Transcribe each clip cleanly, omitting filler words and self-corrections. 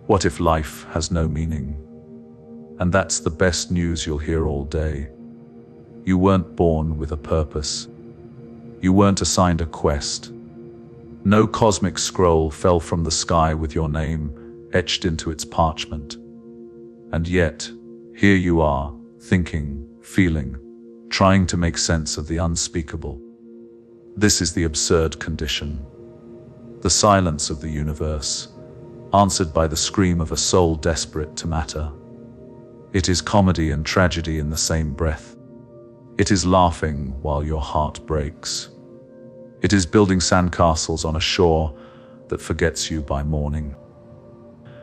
What if life has no meaning? And that's the best news you'll hear all day. You weren't born with a purpose. You weren't assigned a quest. No cosmic scroll fell from the sky with your name etched into its parchment. And yet, here you are, thinking, feeling, trying to make sense of the unspeakable. This is the absurd condition. The silence of the universe, answered by the scream of a soul desperate to matter. It is comedy and tragedy in the same breath. It is laughing while your heart breaks. It is building sandcastles on a shore that forgets you by morning.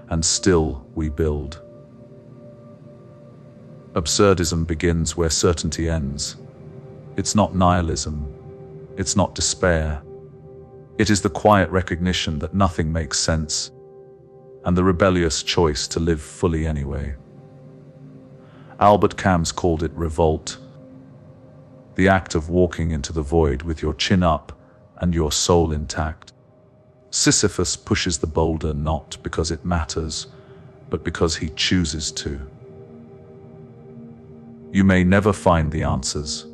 And still we build. Absurdism begins where certainty ends. It's not nihilism. It's not despair. It is the quiet recognition that nothing makes sense, and the rebellious choice to live fully anyway. Albert Camus called it revolt. The act of walking into the void with your chin up and your soul intact. Sisyphus pushes the boulder not because it matters, but because he chooses to. You may never find the answers.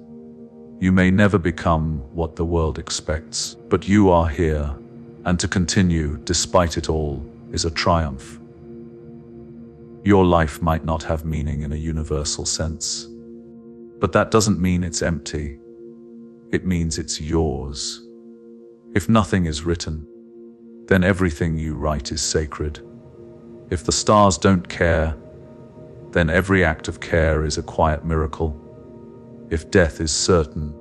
You may never become what the world expects, but you are here, and to continue despite it all is a triumph. Your life might not have meaning in a universal sense, but that doesn't mean it's empty. It means it's yours. If nothing is written, then everything you write is sacred. If the stars don't care, then every act of care is a quiet miracle. If death is certain,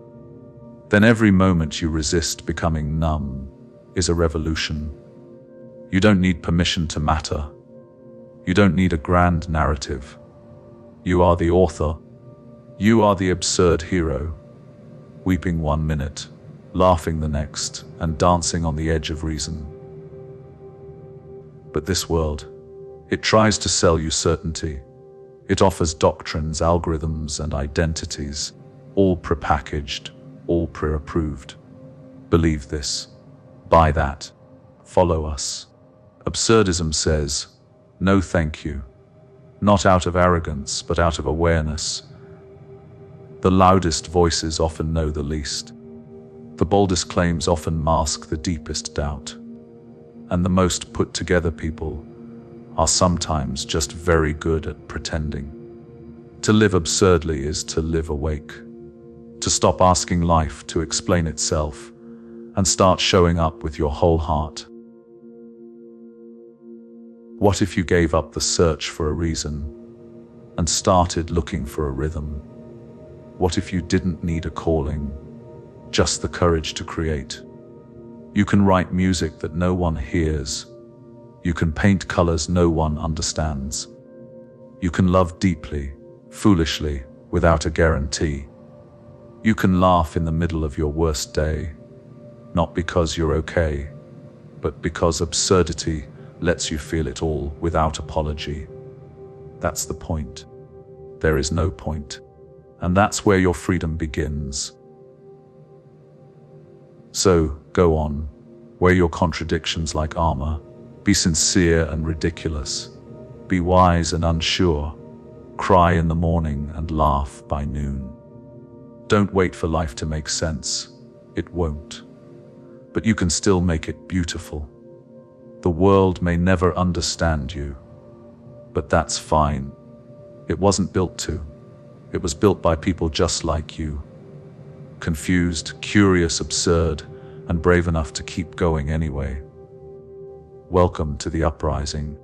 then every moment you resist becoming numb is a revolution. You don't need permission to matter. You don't need a grand narrative. You are the author. You are the absurd hero, weeping 1 minute, laughing the next, and dancing on the edge of reason. But this world, it tries to sell you certainty. It offers doctrines, algorithms, and identities, all prepackaged, all pre-approved. Believe this, buy that, follow us. Absurdism says, no thank you, not out of arrogance, but out of awareness. The loudest voices often know the least. The boldest claims often mask the deepest doubt. And the most put-together people are sometimes just very good at pretending. To live absurdly is to live awake, to stop asking life to explain itself, and start showing up with your whole heart. What if you gave up the search for a reason and started looking for a rhythm? What if you didn't need a calling, just the courage to create? You can write music that no one hears. You can paint colors no one understands. You can love deeply, foolishly, without a guarantee. You can laugh in the middle of your worst day, not because you're okay, but because absurdity lets you feel it all without apology. That's the point. There is no point. And that's where your freedom begins. So, go on. Wear your contradictions like armor. Be sincere and ridiculous. Be wise and unsure. Cry in the morning and laugh by noon. Don't wait for life to make sense. It won't. But you can still make it beautiful. The world may never understand you, but that's fine. It wasn't built to. It was built by people just like you. Confused, curious, absurd, and brave enough to keep going anyway. Welcome to the uprising.